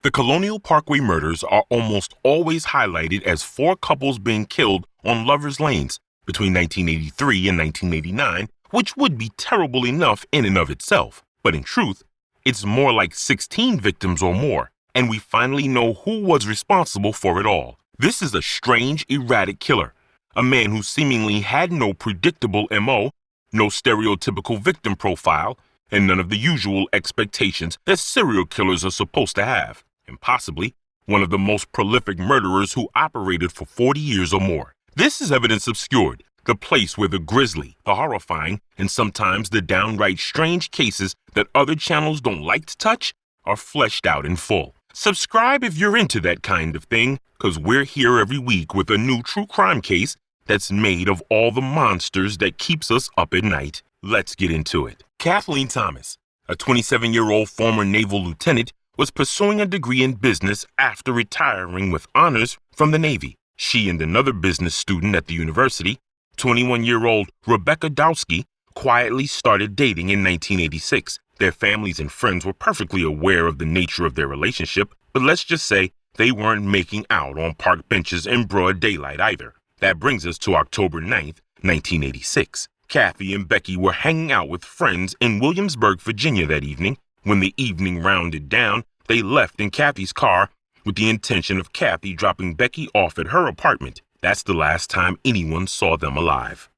The Colonial Parkway murders are almost always highlighted as four couples being killed on lovers' lanes between 1983 and 1989, which would be terrible enough in and of itself. But in truth, it's more like 16 victims or more, and we finally know who was responsible for it all. This is a strange, erratic killer, a man who seemingly had no predictable MO, no stereotypical victim profile, and none of the usual expectations that serial killers are supposed to have. And possibly one of the most prolific murderers who operated for 40 years or more. This is Evidence Obscured, the place where the grisly, the horrifying, and sometimes the downright strange cases that other channels don't like to touch are fleshed out in full. Subscribe if you're into that kind of thing, because we're here every week with a new true crime case that's made of all the monsters that keeps us up at night. Let's get into it. Kathleen Thomas, a 27-year-old former naval lieutenant, was pursuing a degree in business after retiring with honors from the Navy. She and another business student at the university, 21-year-old Rebecca Dowski, quietly started dating in 1986. Their families and friends were perfectly aware of the nature of their relationship, but let's just say they weren't making out on park benches in broad daylight either. That brings us to October 9th, 1986. Kathy and Becky were hanging out with friends in Williamsburg, Virginia that evening. When the evening rounded down, they left in Kathy's car with the intention of Kathy dropping Becky off at her apartment. That's the last time anyone saw them alive.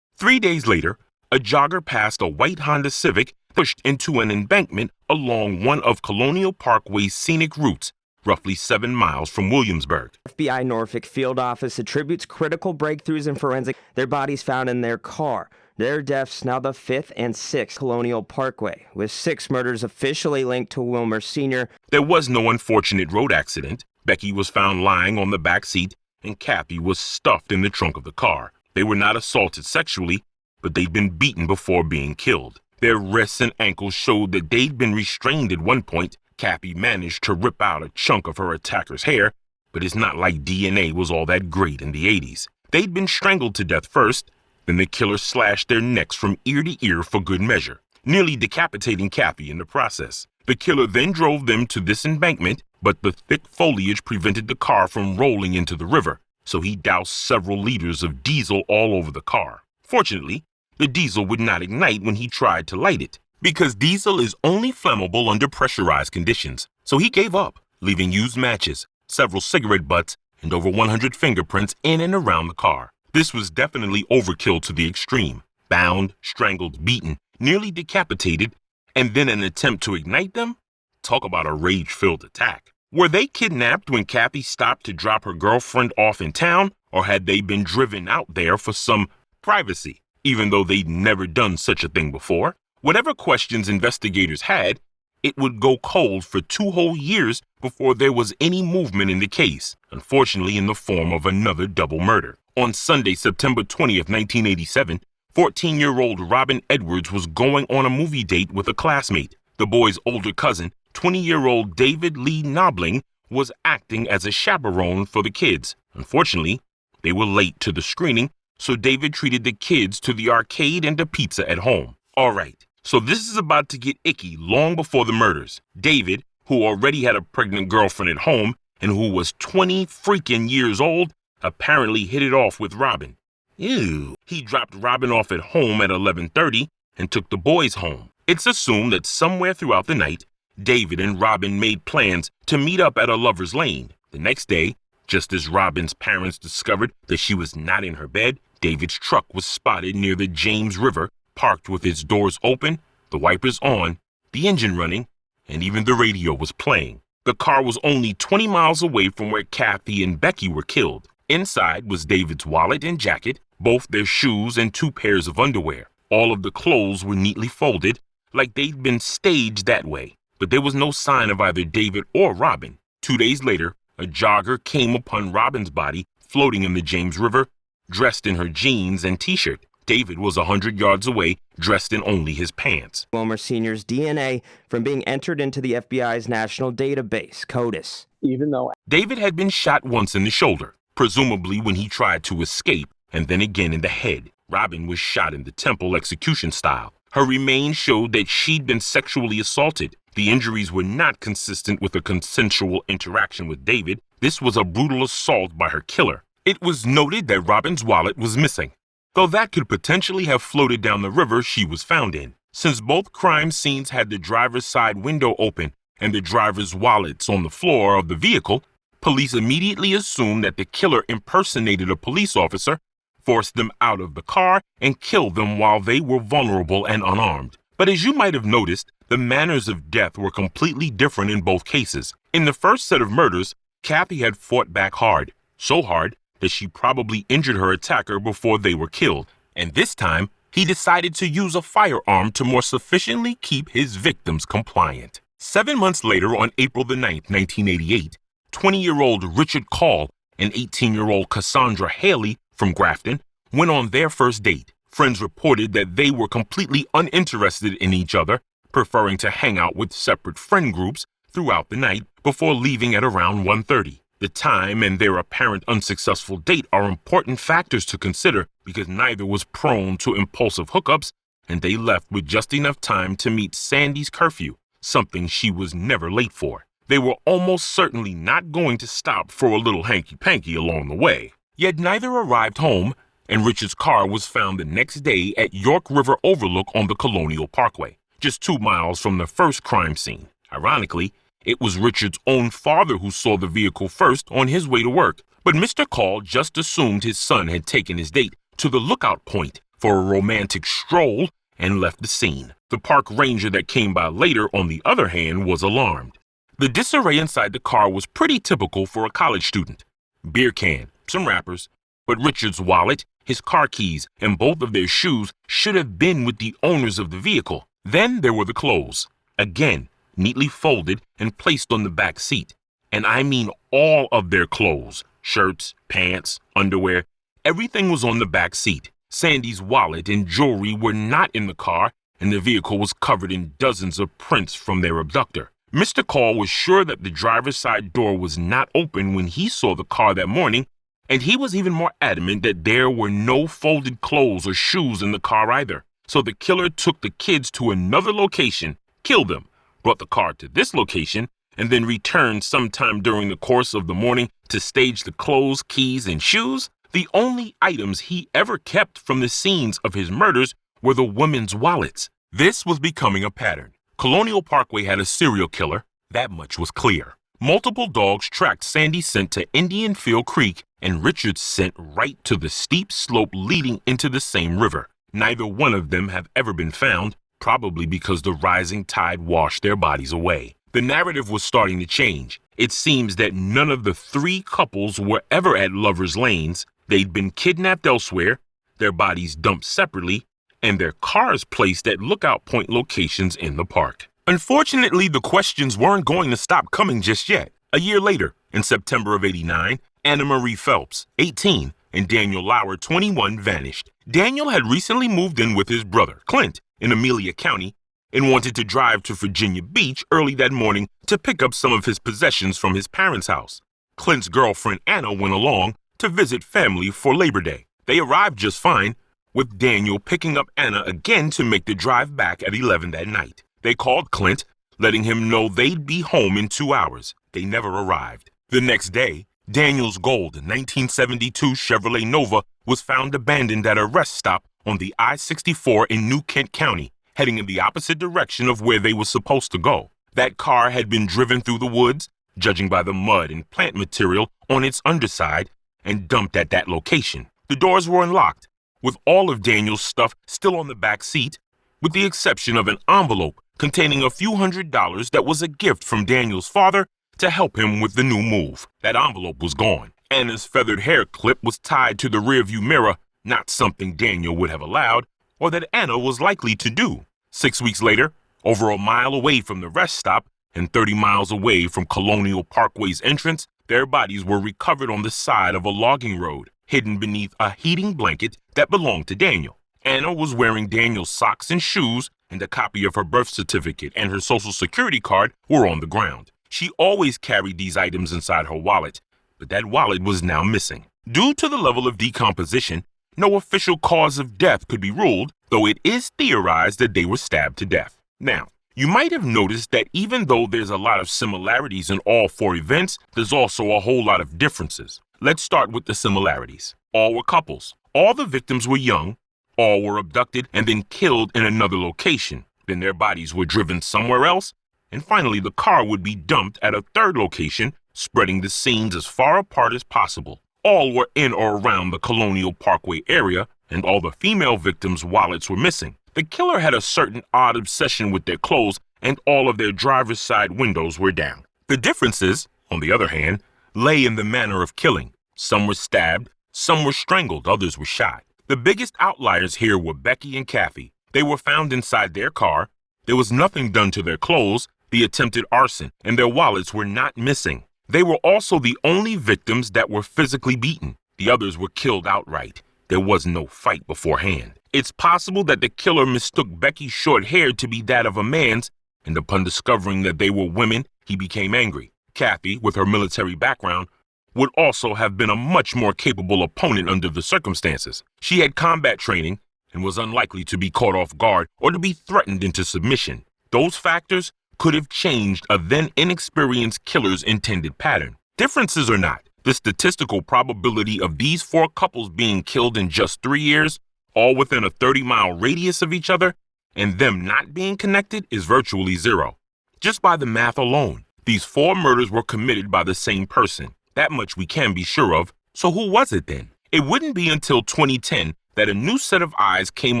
3 days later, a jogger passed a white Honda Civic pushed into an embankment along one of Colonial Parkway's scenic routes, roughly 7 miles from Williamsburg. FBI Norfolk Field Office attributes critical breakthroughs in forensic their bodies found in their car. Their deaths now the 5th and 6th Colonial Parkway, with 6 murders officially linked to Wilmer Sr. There was no unfortunate road accident. Becky was found lying on the back seat, and Kathy was stuffed in the trunk of the car. They were not assaulted sexually, but they'd been beaten before being killed. Their wrists and ankles showed that they'd been restrained at one point. Kathy managed to rip out a chunk of her attacker's hair, but it's not like DNA was all that great in the 80s. They'd been strangled to death first, then the killer slashed their necks from ear to ear for good measure, nearly decapitating Kathy in the process. The killer then drove them to this embankment, but the thick foliage prevented the car from rolling into the river, so he doused several liters of diesel all over the car. Fortunately, the diesel would not ignite when he tried to light it, because diesel is only flammable under pressurized conditions. So he gave up, leaving used matches, several cigarette butts, and over 100 fingerprints in and around the car. This was definitely overkill to the extreme. Bound, strangled, beaten, nearly decapitated, and then an attempt to ignite them? Talk about a rage-filled attack. Were they kidnapped when Kathy stopped to drop her girlfriend off in town, or had they been driven out there for some privacy, even though they'd never done such a thing before? Whatever questions investigators had, it would go cold for 2 whole years before there was any movement in the case, unfortunately in the form of another double murder. On Sunday, September 20th, 1987, 14-year-old Robin Edwards was going on a movie date with a classmate. The boy's older cousin, 20-year-old David Lee Knobling, was acting as a chaperone for the kids. Unfortunately, they were late to the screening, so David treated the kids to the arcade and a pizza at home. All right, so this is about to get icky long before the murders. David, who already had a pregnant girlfriend at home and who was 20 freaking years old, apparently hit it off with Robin. Ew. He dropped Robin off at home at 11:30 and took the boys home. It's assumed that somewhere throughout the night, David and Robin made plans to meet up at a lover's lane. The next day, just as Robin's parents discovered that she was not in her bed, David's truck was spotted near the James River, parked with its doors open, the wipers on, the engine running, and even the radio was playing. The car was only 20 miles away from where Kathy and Becky were killed. Inside was David's wallet and jacket, both their shoes and 2 pairs of underwear. All of the clothes were neatly folded, like they'd been staged that way. But there was no sign of either David or Robin. 2 days later, a jogger came upon Robin's body floating in the James River, dressed in her jeans and t-shirt. David was 100 yards away, dressed in only his pants. Wilmer Sr.'s DNA from being entered into the FBI's national database, CODIS. Even though David had been shot once in the shoulder, presumably when he tried to escape, and then again in the head. Robin was shot in the temple execution style. Her remains showed that she'd been sexually assaulted. The injuries were not consistent with a consensual interaction with David. This was a brutal assault by her killer. It was noted that Robin's wallet was missing, though that could potentially have floated down the river she was found in. Since both crime scenes had the driver's side window open and the driver's wallets on the floor of the vehicle, police immediately assumed that the killer impersonated a police officer, forced them out of the car, and killed them while they were vulnerable and unarmed. But as you might have noticed, the manners of death were completely different in both cases. In the first set of murders, Kathy had fought back hard, so hard that she probably injured her attacker before they were killed. And this time, he decided to use a firearm to more sufficiently keep his victims compliant. 7 months later, on April the 9th, 1988, 20-year-old Richard Call and 18-year-old Cassandra Haley from Grafton went on their first date. Friends reported that they were completely uninterested in each other, preferring to hang out with separate friend groups throughout the night before leaving at around 1:30. The time and their apparent unsuccessful date are important factors to consider because neither was prone to impulsive hookups, and they left with just enough time to meet Sandy's curfew, something she was never late for. They were almost certainly not going to stop for a little hanky-panky along the way. Yet neither arrived home, and Richard's car was found the next day at York River Overlook on the Colonial Parkway, just 2 miles from the first crime scene. Ironically, it was Richard's own father who saw the vehicle first on his way to work, but Mr. Call just assumed his son had taken his date to the lookout point for a romantic stroll and left the scene. The park ranger that came by later, on the other hand, was alarmed. The disarray inside the car was pretty typical for a college student. Beer can, some wrappers, but Richard's wallet, his car keys, and both of their shoes should have been with the owners of the vehicle. Then there were the clothes, again, neatly folded and placed on the back seat. And I mean all of their clothes, shirts, pants, underwear, everything was on the back seat. Sandy's wallet and jewelry were not in the car, and the vehicle was covered in dozens of prints from their abductor. Mr. Call was sure that the driver's side door was not open when he saw the car that morning, and he was even more adamant that there were no folded clothes or shoes in the car either. So the killer took the kids to another location, killed them, brought the car to this location, and then returned sometime during the course of the morning to stage the clothes, keys, and shoes. The only items he ever kept from the scenes of his murders were the women's wallets. This was becoming a pattern. Colonial Parkway had a serial killer, that much was clear. Multiple dogs tracked Sandy's scent to Indian Field Creek and Richard's scent right to the steep slope leading into the same river. Neither one of them have ever been found, probably because the rising tide washed their bodies away. The narrative was starting to change. It seems that none of the 3 couples were ever at Lovers' Lanes. They'd been kidnapped elsewhere, their bodies dumped separately, and their cars placed at lookout point locations in the park. Unfortunately, the questions weren't going to stop coming just yet. A year later, in September of '89, Anna Marie Phelps, 18, and Daniel Lauer, 21, vanished. Daniel had recently moved in with his brother, Clint, in Amelia County, and wanted to drive to Virginia Beach early that morning to pick up some of his possessions from his parents' house. Clint's girlfriend Anna went along to visit family for Labor Day. They arrived just fine, with Daniel picking up Anna again to make the drive back at 11 that night. They called Clint, letting him know they'd be home in 2 hours. They never arrived. The next day, Daniel's gold 1972 Chevrolet Nova was found abandoned at a rest stop on the I-64 in New Kent County, heading in the opposite direction of where they were supposed to go. That car had been driven through the woods, judging by the mud and plant material on its underside, and dumped at that location. The doors were unlocked, with all of Daniel's stuff still on the back seat, with the exception of an envelope containing a few $100s that was a gift from Daniel's father to help him with the new move. That envelope was gone. Anna's feathered hair clip was tied to the rearview mirror, not something Daniel would have allowed, or that Anna was likely to do. 6 weeks later, over a mile away from the rest stop and 30 miles away from Colonial Parkway's entrance, their bodies were recovered on the side of a logging road, hidden beneath a heating blanket that belonged to Daniel. Anna was wearing Daniel's socks and shoes, and a copy of her birth certificate and her social security card were on the ground. She always carried these items inside her wallet, but that wallet was now missing. Due to the level of decomposition, no official cause of death could be ruled, though it is theorized that they were stabbed to death. Now, You might have noticed that even though there's a lot of similarities in all four events, there's also a whole lot of differences. Let's start with the similarities. All were couples. All the victims were young. All were abducted and then killed in another location. Then their bodies were driven somewhere else. And finally, the car would be dumped at a third location, spreading the scenes as far apart as possible. All were in or around the Colonial Parkway area, and all the female victims' wallets were missing. The killer had a certain odd obsession with their clothes, and all of their driver's side windows were down. The differences, on the other hand, lay in the manner of killing. Some were stabbed, some were strangled, others were shot. The biggest outliers here were Becky and Kathy. They were found inside their car. There was nothing done to their clothes, the attempted arson, and their wallets were not missing. They were also the only victims that were physically beaten. The others were killed outright. There was no fight beforehand. It's possible that the killer mistook Becky's short hair to be that of a man's, and upon discovering that they were women, he became angry. Kathy, with her military background, would also have been a much more capable opponent under the circumstances. She had combat training and was unlikely to be caught off guard or to be threatened into submission. Those factors could have changed a then inexperienced killer's intended pattern. Differences or not, the statistical probability of these four couples being killed in just 3 years, all within a 30-mile radius of each other, and them not being connected is virtually zero. Just by the math alone, these 4 murders were committed by the same person. That much we can be sure of. So who was it then? It wouldn't be until 2010 that a new set of eyes came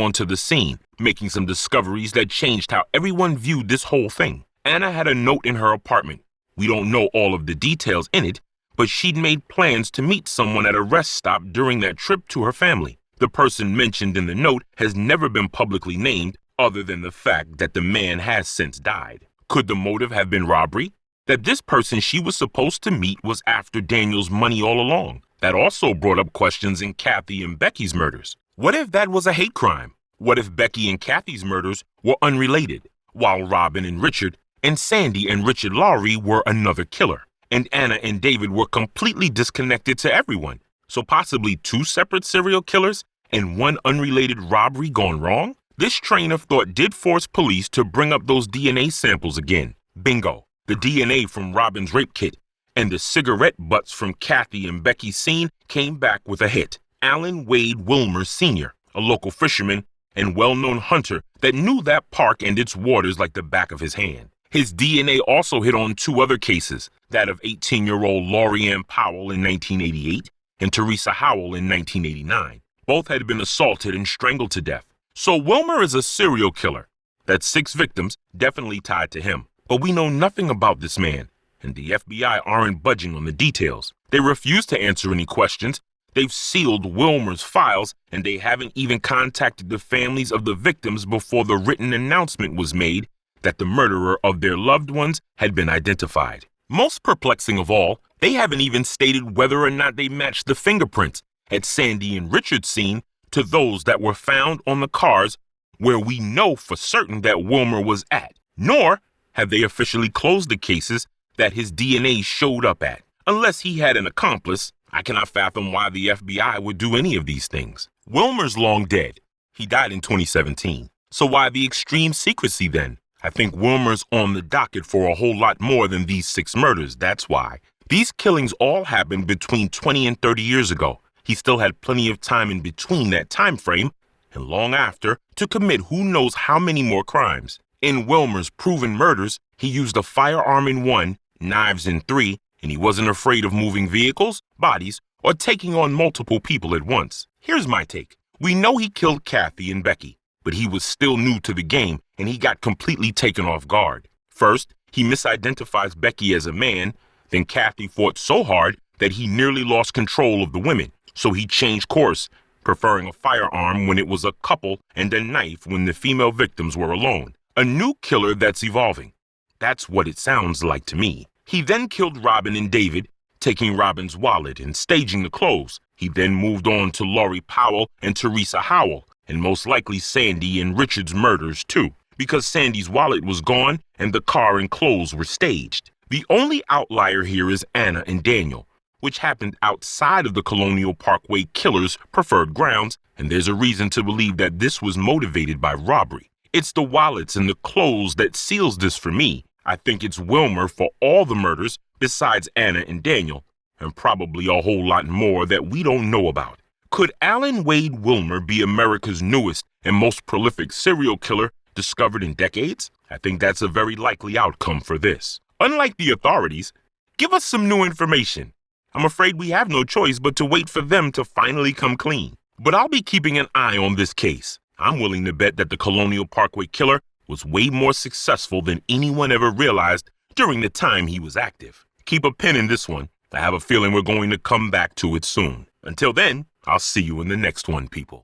onto the scene, making some discoveries that changed how everyone viewed this whole thing. Anna had a note in her apartment. We don't know all of the details in it, but she'd made plans to meet someone at a rest stop during that trip to her family. The person mentioned in the note has never been publicly named, other than the fact that the man has since died. Could the motive have been robbery? That this person she was supposed to meet was after Daniel's money all along? That also brought up questions in Kathy and Becky's murders. What if that was a hate crime? What if Becky and Kathy's murders were unrelated, while Robin and Richard and Sandy and Richard Lauer were another killer, and Anna and David were completely disconnected to everyone? So possibly 2 separate serial killers and 1 unrelated robbery gone wrong? This train of thought did force police to bring up those DNA samples again. Bingo. The DNA from Robin's rape kit and the cigarette butts from Kathy and Becky's scene came back with a hit. Allan Wade Wilmer Sr., a local fisherman and well-known hunter that knew that park and its waters like the back of his hand. His DNA also hit on 2 other cases, that of 18-year-old Lorianne Powell in 1988 and Teresa Howell in 1989. Both had been assaulted and strangled to death. So Wilmer is a serial killer. That's 6 victims, definitely tied to him. But we know nothing about this man, and the FBI aren't budging on the details. They refuse to answer any questions. They've sealed Wilmer's files, and they haven't even contacted the families of the victims before the written announcement was made that the murderer of their loved ones had been identified. Most perplexing of all, they haven't even stated whether or not they matched the fingerprints at Sandy and Richard's scene to those that were found on the cars where we know for certain that Wilmer was at, nor have they officially closed the cases that his DNA showed up at. Unless he had an accomplice, I cannot fathom why the FBI would do any of these things. Wilmer's long dead. He died in 2017. So why the extreme secrecy then? I think Wilmer's on the docket for a whole lot more than these 6 murders, that's why. These killings all happened between 20 and 30 years ago. He still had plenty of time in between that time frame, and long after, to commit who knows how many more crimes. In Wilmer's proven murders, he used a firearm in 1, knives in 3, and he wasn't afraid of moving vehicles, bodies, or taking on multiple people at once. Here's my take. We know he killed Kathy and Becky, but he was still new to the game, and he got completely taken off guard. First, he misidentifies Becky as a man, then Kathy fought so hard that he nearly lost control of the women, so he changed course, preferring a firearm when it was a couple and a knife when the female victims were alone. A new killer that's evolving. That's what it sounds like to me. He then killed Robin and David, taking Robin's wallet and staging the clothes. He then moved on to Laurie Powell and Teresa Howell, and most likely Sandy and Richard's murders too, because Sandy's wallet was gone and the car and clothes were staged. The only outlier here is Anna and Daniel, which happened outside of the Colonial Parkway killer's preferred grounds, and there's a reason to believe that this was motivated by robbery. It's the wallets and the clothes that seals this for me. I think it's Wilmer for all the murders besides Anna and Daniel, and probably a whole lot more that we don't know about. Could Allan Wade Wilmer be America's newest and most prolific serial killer discovered in decades? I think that's a very likely outcome for this. Unlike the authorities, give us some new information. I'm afraid we have no choice but to wait for them to finally come clean. But I'll be keeping an eye on this case. I'm willing to bet that the Colonial Parkway killer was way more successful than anyone ever realized during the time he was active. Keep a pin in this one. I have a feeling we're going to come back to it soon. Until then, I'll see you in the next one, people.